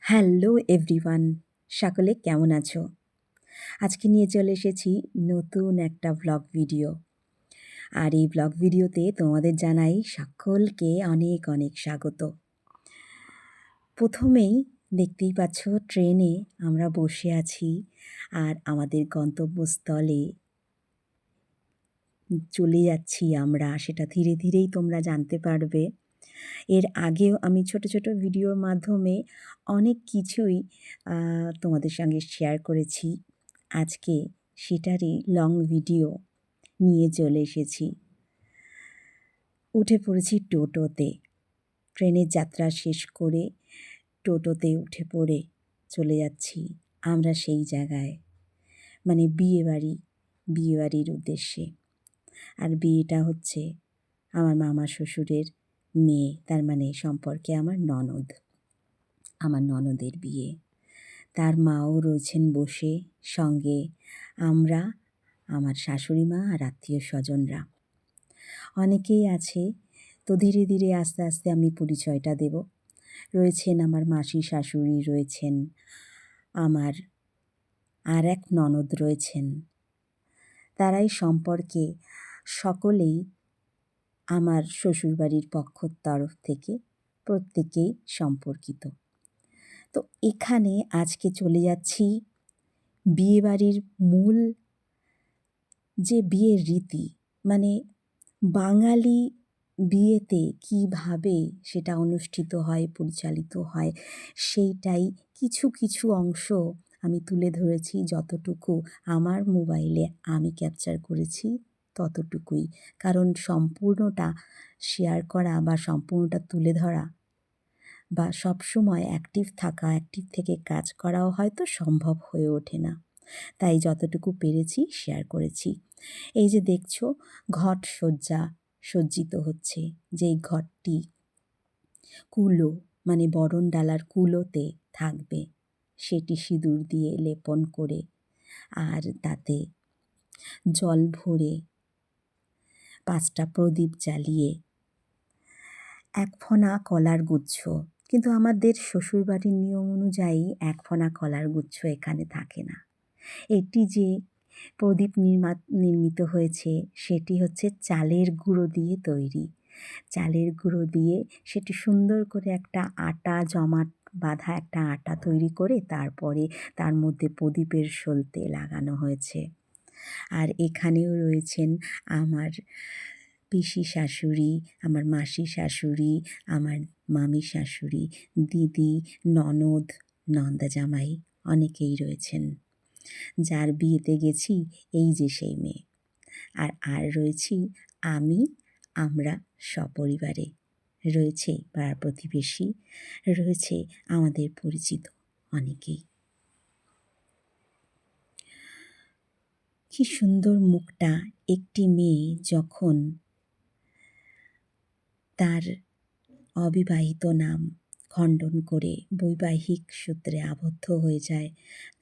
Hello everyone, সকলে কেমন আছো? আজকে নিয়ে চলে এসেছি নতুন একটা ব্লগ ভিডিও। আর এই ব্লগ ভিডিওতে তোমাদের জানাই সকলকে অনেক অনেক স্বাগত। প্রথমেই দেখতেই পাচ্ছ ট্রেনে আমরা বসে আছি আর আমাদের গন্তব্যস্থলে চলে যাচ্ছি আমরা, সেটা ধীরে ধীরেই তোমরা জানতে পারবে। এর আগেও আমি ছোট ছোট ভিডিওর মাধ্যমে অনেক কিছুই তোমাদের সঙ্গে শেয়ার করেছি। আজকে সেটারই লং ভিডিও নিয়ে চলে এসেছি। উঠে পড়েছি টোটোতে। ট্রেনের যাত্রা শেষ করে টোটোতে উঠে পড়ে চলে যাচ্ছি আমরা সেই জায়গায়, মানে বিয়েবাড়ির উদ্দেশ্যে। আর বিয়েটা হচ্ছে আমার মামা শ্বশুরের মেয়ে, তার মানে সম্পর্কে আমার ননদের বিয়ে। তার মাও রয়েছেন বসে, সঙ্গে আমরা, আমার শাশুড়ি মা আর আত্মীয় স্বজনরা অনেকেই আছে। তো ধীরে ধীরে আস্তে আস্তে আমি পরিচয়টা দেব। রয়েছেন আমার মাসি শাশুড়ি, রয়েছেন আমার আর এক ননদ রয়েছেন। তারাই সম্পর্কে সকলেই আমার শ্বশুরবাড়ির পক্ষর তরফ থেকে প্রত্যেকেই সম্পর্কিত। তো এখানে আজকে চলে যাচ্ছি বিয়েবাড়ির মূল যে বিয়ের রীতি, মানে বাঙালি বিয়েতে কীভাবে সেটা অনুষ্ঠিত হয়, পরিচালিত হয়, সেইটাই কিছু কিছু অংশ আমি তুলে ধরেছি। যতটুকু আমার মোবাইলে আমি ক্যাপচার করেছি ততটুকুই, কারণ সম্পূর্ণটা শেয়ার করা বা সম্পূর্ণটা তুলে ধরা বা সবসময় অ্যাক্টিভ থেকে কাজ করাও হয়তো সম্ভব হয়ে ওঠে না। তাই যতটুকু পেরেছি শেয়ার করেছি। এই যে দেখছো ঘট সজ্জিত হচ্ছে, যেই ঘটটি কুলো, মানে বরণ ডালার কুলোতে থাকবে, সেটি সিঁদুর দিয়ে লেপন করে আর তাতে জল ভরে 5টা প্রদীপ জ্বালিয়ে একফোঁটা কলার গুচ্ছ, কিন্তু আমাদের শ্বশুরবাড়ির নিয়ম অনুযায়ী একফোঁটা কলার গুচ্ছ এখানে থাকে না। এটি যে প্রদীপ নির্মিত হয়েছে সেটি হচ্ছে চালের গুঁড়ো দিয়ে তৈরি। চালের গুঁড়ো দিয়ে সেটি সুন্দর করে একটা আটা জমাট বাঁধা একটা আটা তৈরি করে তারপরে তার মধ্যে প্রদীপের সলতে লাগানো হয়েছে। আর এখানেও রয়েছেন আমার পিসি শাশুড়ি, আমার মাসি শাশুড়ি, আমার মামি শাশুড়ি, দিদি, ননদ, নন্দা জামাই অনেকেই রয়েছেন। যার বিয়েতে গেছি এই যে সেই মেয়ে। আর রয়েছি আমরা সপরিবারে। রয়েছে পাড়া প্রতিবেশী, রয়েছে আমাদের পরিচিত অনেকেই। কি সুন্দর মুখটা একটি মেয়ে যখন তার অবিবাহিত নাম খণ্ডন করে বৈবাহিক সূত্রে আবদ্ধ হয়ে যায়,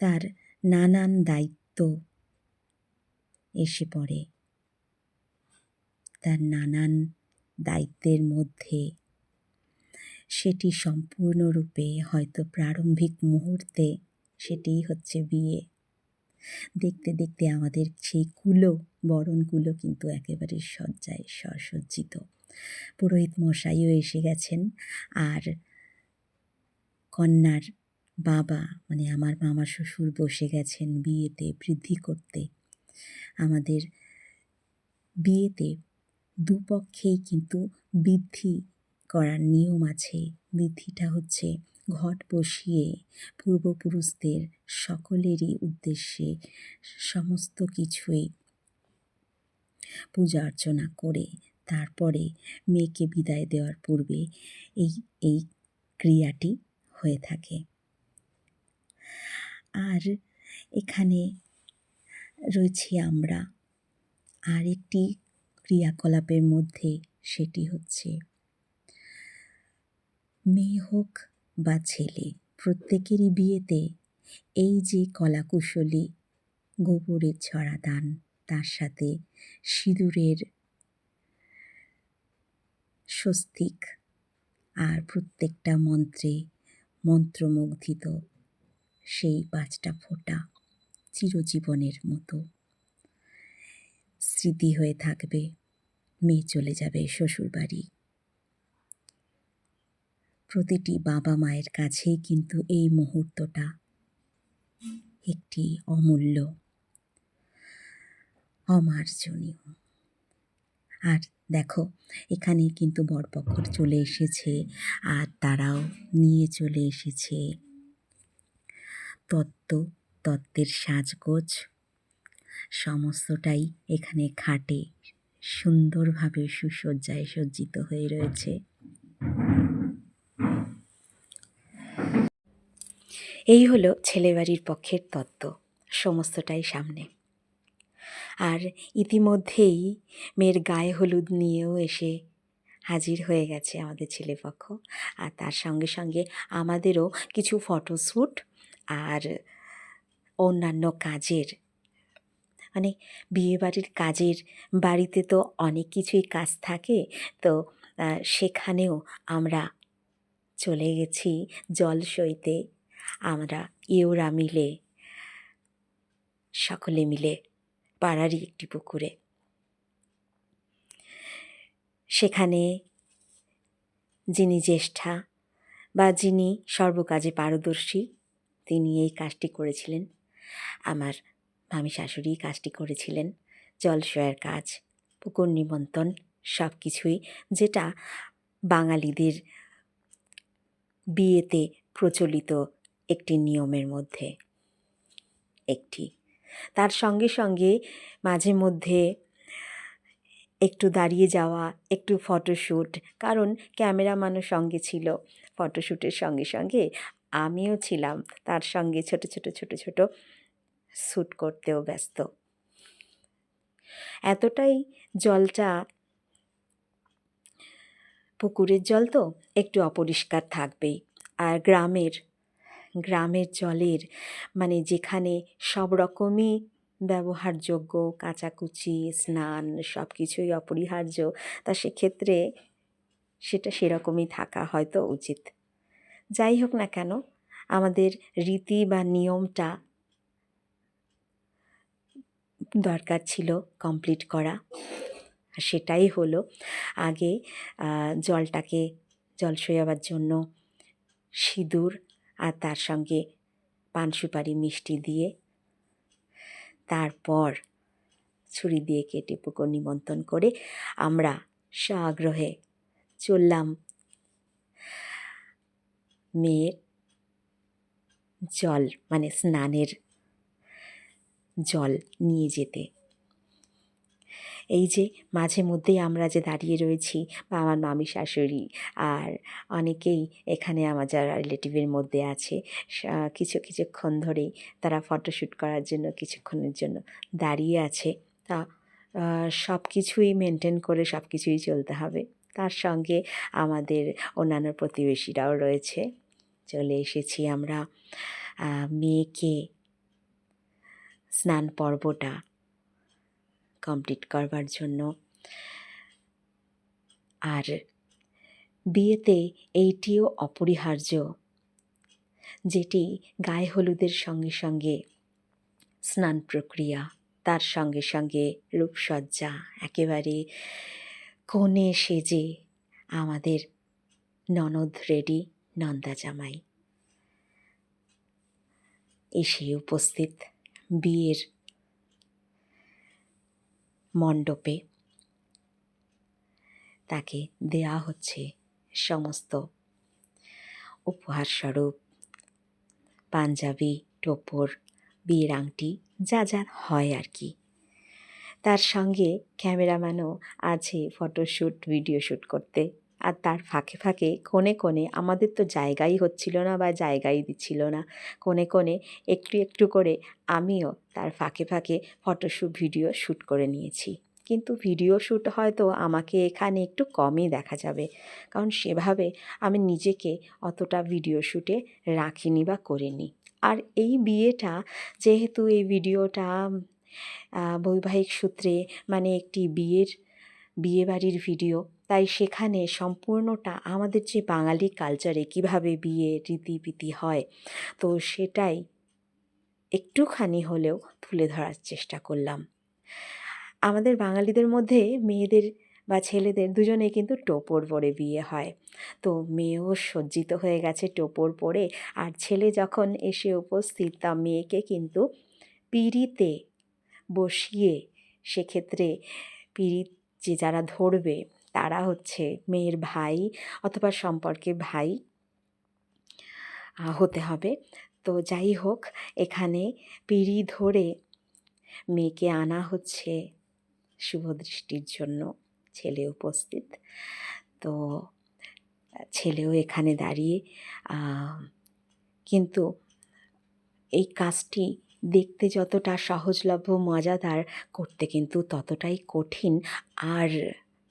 তার নানান দায়িত্ব এসে পড়ে। তার নানান দায়িত্বের মধ্যে সেটি সম্পূর্ণরূপে হয়তো প্রারম্ভিক মুহূর্তে সেটিই হচ্ছে বিয়ে। দেখতে দেখতে আমাদের সেই বরণগুলো কিন্তু একেবারে সজ্জায় সসজ্জিত। পুরোহিত মশাইও এসে গেছেন, আর কন্যার বাবা মানে আমার মামা শ্বশুর বসে গেছেন বিয়েতে বৃদ্ধি করতে। আমাদের বিয়েতে দুপক্ষেই কিন্তু বৃদ্ধি করার নিয়ম আছে। বৃদ্ধিটা হচ্ছে ঘট বসিয়ে পূর্বপুরুষদের সকলেরই উদ্দেশ্যে সমস্ত কিছুই পূজা অর্চনা করে তারপরে মেয়েকে বিদায় দেওয়ার পূর্বে এই ক্রিয়াটি হয়ে থাকে। আর এখানে রয়েছি আমরা আরেকটি ক্রিয়াকলাপের মধ্যে, সেটি হচ্ছে মেয়ে হোক বা ছেলে, প্রত্যেকেরই বিয়েতে এই যে কলাকুশলী গোবরের ছড়া দান, তার সাথে সিঁদুরের স্বস্তিক, আর প্রত্যেকটা মন্ত্রে মন্ত্রমুগ্ধিত সেই 5টা ফোঁটা চিরজীবনের মতো স্মৃতি হয়ে থাকবে। মেয়ে চলে যাবে শ্বশুরবাড়ি। প্রতিটি বাবা মায়ের কাছেই কিন্তু এই মুহূর্তটা একটি অমূল্য, অমার্জনীয়। আর দেখো, এখানে কিন্তু বরপক্ষ চলে এসেছে, আর তারাও নিয়ে চলে এসেছে তত্ত্বের সাজগোজ। সমস্তটাই এখানে খাটে সুন্দরভাবে সুসজ্জায় সজ্জিত হয়ে রয়েছে। এই হলো ছেলেবাড়ির পক্ষের তত্ত্ব, সমস্তটাই সামনে। আর ইতিমধ্যেই মেয়ের গায়ে হলুদ নিয়েও এসে হাজির হয়ে গেছে আমাদের ছেলেপক্ষ। আর তার সঙ্গে সঙ্গে আমাদেরও কিছু ফটোশ্যুট আর অন্যান্য কাজের, মানে বিয়েবাড়ির কাজের, বাড়িতে তো অনেক কিছুই কাজ থাকে, তো সেখানেও আমরা চলে গেছি জল সইতে। আমরা ইউরা মিলে, সকলে মিলে পাড়ারই একটি পুকুরে। সেখানে যিনি জ্যেষ্ঠা বা যিনি সর্বকাজে পারদর্শী, তিনি এই কাজটি করেছিলেন। আমার মামি শাশুড়ি কাজটি করেছিলেন, জলসয়ার কাজ, পুকুর নিমন্ত্রণ, সব কিছুই, যেটা বাঙালিদের বিয়েতে প্রচলিত একটি নিয়মের মধ্যে একটি। তার সঙ্গে সঙ্গে মাঝে মধ্যে একটু দাঁড়িয়ে যাওয়া, একটু ফটোশ্যুট, কারণ ক্যামেরাম্যানও সঙ্গে ছিল। ফটোশ্যুটের সঙ্গে সঙ্গে আমিও ছিলাম, তার সঙ্গে ছোট ছোট শ্যুট করতেও ব্যস্ত। এতটাই জলটা, পুকুরের জল তো একটু অপরিষ্কার থাকবেই। আর গ্রামের জলের, মানে যেখানে সব রকমই ব্যবহারযোগ্য, কাচাকুচি, স্নান সব কিছুই অপরিহার্য, তা সেক্ষেত্রে সেটা সেরকমই থাকা হয়তো উচিত। যাই হোক না কেন, আমাদের রীতি বা নিয়মটা দরকার ছিল কমপ্লিট করা, আর সেটাই হলো। আগে জলটাকে জল সয়াবার জন্য সিঁদুর আর তার সঙ্গে পান সুপারি মিষ্টি দিয়ে, তারপর ছুরি দিয়ে কেটে পুকুর নিমন্ত্রণ করে আমরা সাগ্রহে চললাম মেয়ের জল, মানে স্নানের জল নিয়ে যেতে। এই যে মাঝে মধ্যেই আমরা যে দাঁড়িয়ে রয়েছি, বা আমার মামি শাশুড়ি আর অনেকেই এখানে আমার যারা রিলেটিভের মধ্যে আছে, কিছুক্ষণ ধরেই তারা ফটোশ্যুট করার জন্য কিছুক্ষণের জন্য দাঁড়িয়ে আছে। তা সব কিছুই মেনটেন করে সব কিছুই চলতে হবে। তার সঙ্গে আমাদের অন্যান্য প্রতিবেশীরাও রয়েছে। চলে এসেছি আমরা মেয়েকে স্নান পর্বটা কমপ্লিট করবার জন্য। আর বিয়েতে এইটিও অপরিহার্য, যেটি গায়ে হলুদের সঙ্গে সঙ্গে স্নান প্রক্রিয়া, তার সঙ্গে সঙ্গে রূপসজ্জা, একেবারে কনে সেজে আমাদের ননদ রেডি, নন্দা জামাই এসে উপস্থিত বিয়ের মণ্ডপে। তাকে দেয়া হচ্ছে সমস্ত উপহারস্বরূপ, পাঞ্জাবি, টোপর, বিয়ের আংটি, যা যা হয় আর কি। তার সঙ্গে ক্যামেরাম্যানও আছে ফটোশ্যুট, ভিডিও শ্যুট করতে। আর তার ফাঁকে ফাঁকে কোণে আমাদের তো জায়গাই হচ্ছিল না বা জায়গাই দিচ্ছিল না, কোণে একটু একটু করে আমিও তার ফাঁকে ফাঁকে ফটোশ্যুট, ভিডিও শ্যুট করে নিয়েছি। কিন্তু ভিডিও শ্যুট হয়তো আমাকে এখানে একটু কমই দেখা যাবে, কারণ সেভাবে আমি নিজেকে অতটা ভিডিও শ্যুটে রাখিনি বা করিনি। আর এই বিয়েটা, যেহেতু এই ভিডিওটা বৈবাহিক সূত্রে, মানে একটি বিয়েবাড়ির ভিডিও, তাই সেখানে সম্পূর্ণটা আমাদের যে বাঙালি কালচারে কীভাবে বিয়ে রীতিনীতি হয়, তো সেটাই একটুখানি হলেও তুলে ধরার চেষ্টা করলাম। আমাদের বাঙালিদের মধ্যে মেয়েদের বা ছেলেদের দুজনেই কিন্তু টোপর পরে বিয়ে হয়। তো মেয়েও সজ্জিত হয়ে গেছে টোপর পরে, আর ছেলে যখন এসে উপস্থিত তা মেয়েকে কিন্তু পিঁড়িতে বসিয়ে, সেক্ষেত্রে পিঁড়িত যে যারা ধরবে তারা হচ্ছে মেয়ের ভাই অথবা সম্পর্কে ভাই হতে হবে। তো যাই হোক, এখানে পিঁড়ি ধরে মেয়েকে আনা হচ্ছে শুভদৃষ্টির জন্য, ছেলে উপস্থিত। তো ছেলেও এখানে দাঁড়িয়ে, কিন্তু এই কাজটি দেখতে যতটা সহজলভ্য মজাদার, করতে কিন্তু ততটাই কঠিন আর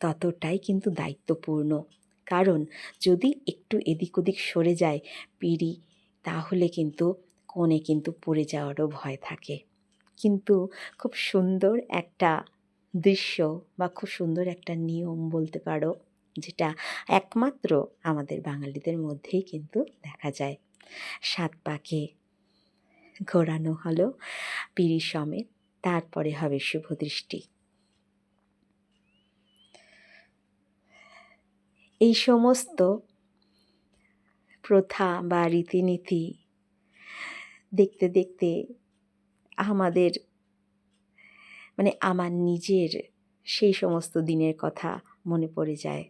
ততটাই কিন্তু দায়িত্বপূর্ণ। কারণ যদি একটু এদিক ওদিক সরে যায় পিঁড়ি, তাহলে কিন্তু কোণে কিন্তু পড়ে যাওয়ারও ভয় থাকে। কিন্তু খুব সুন্দর একটা দৃশ্য বা খুব সুন্দর একটা নিয়ম বলতে পারো, যেটা একমাত্র আমাদের বাঙালিদের মধ্যেই কিন্তু দেখা যায়। 7 পাকে ঘোরানো হলো পিঁড়ি সমেত, তারপরে হবে শুভদৃষ্টি। এই সমস্ত প্রথা বা রীতিনীতি দেখতে দেখতে আমাদের আমার নিজের সেই সমস্ত দিনের কথা মনে পড়ে যায়।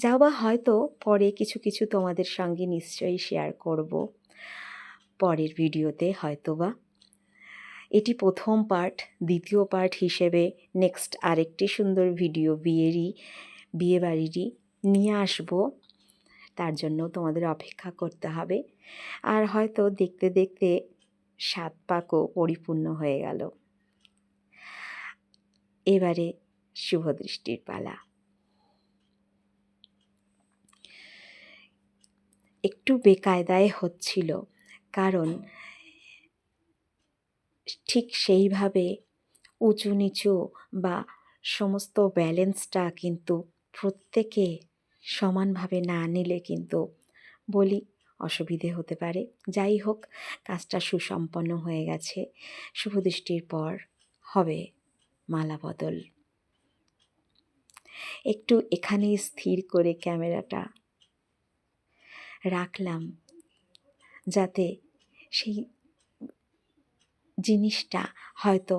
যাও বা হয়তো পরে কিছু কিছু তোমাদের সঙ্গে নিশ্চয়ই শেয়ার করব পরের ভিডিওতে হয়তোবা। এটি প্রথম পার্ট। দ্বিতীয় পার্ট হিসেবে নেক্সট আরেকটি সুন্দর ভিডিও বিয়েবাড়িরই নিয়ে আসব। তার জন্য তোমাদের অপেক্ষা করতে হবে। আর হয়তো দেখতে দেখতে 7 পাকও পরিপূর্ণ হয়ে গেল। এবারে শুভদৃষ্টির পালা। একটু বেকায়দায় হচ্ছিল, কারণ ঠিক সেইভাবে উঁচু নিচু বা সমস্ত ব্যালেন্সটা কিন্তু প্রত্যেকে সমানভাবে না নিলে কিন্তু বলি অসুবিধে হতে পারে। যাই হোক, কাজটা সুসম্পন্ন হয়ে গেছে। শুভদৃষ্টির পর হবে মালা বদল। একটু এখানেই স্থির করে ক্যামেরাটা রাখলাম, যাতে সেই জিনিসটা হয়তো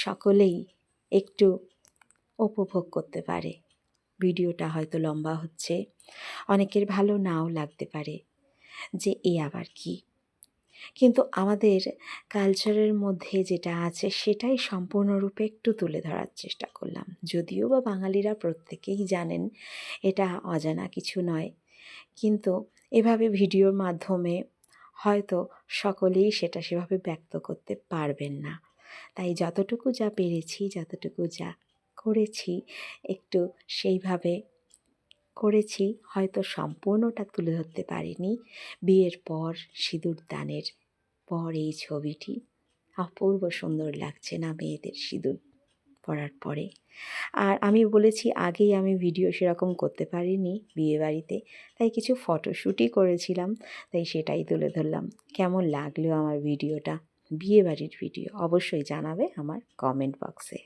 সকলেই একটু উপভোগ করতে পারে। ভিডিওটা হয়তো লম্বা হচ্ছে, অনেকের ভালো নাও লাগতে পারে যে এ আবার কি, কিন্তু আমাদের কালচারের মধ্যে যেটা আছে সেটাই সম্পূর্ণরূপে একটু তুলে ধরার চেষ্টা করলাম। যদিও বা বাঙালিরা প্রত্যেকেই জানেন, এটা অজানা কিছু নয়, কিন্তু এভাবে ভিডিওর মাধ্যমে হয়তো সকলেই সেটা সেভাবে ব্যক্ত করতে পারবেন না। তাই যতটুকু যা পেরেছি, যতটুকু যা করেছি, একটু সেইভাবে করেছি। হয়তো সম্পূর্ণটা তুলে ধরতে পারিনি। বিয়ের পর সিঁদুর দানের পর এই ছবিটি অপূর্ব সুন্দর লাগছে না মেয়েদের সিঁদুর পরার পরে। আর আমি বলেছি আগেই, আমি ভিডিও সেরকম করতে পারিনি বিয়েবাড়িতে, তাই কিছু ফটোশ্যুটই করেছিলাম, তাই সেটাই তুলে ধরলাম। কেমন লাগলো আমার ভিডিওটা, বিয়েবাড়ির ভিডিও, অবশ্যই জানাবে আমার কমেন্ট বক্সে।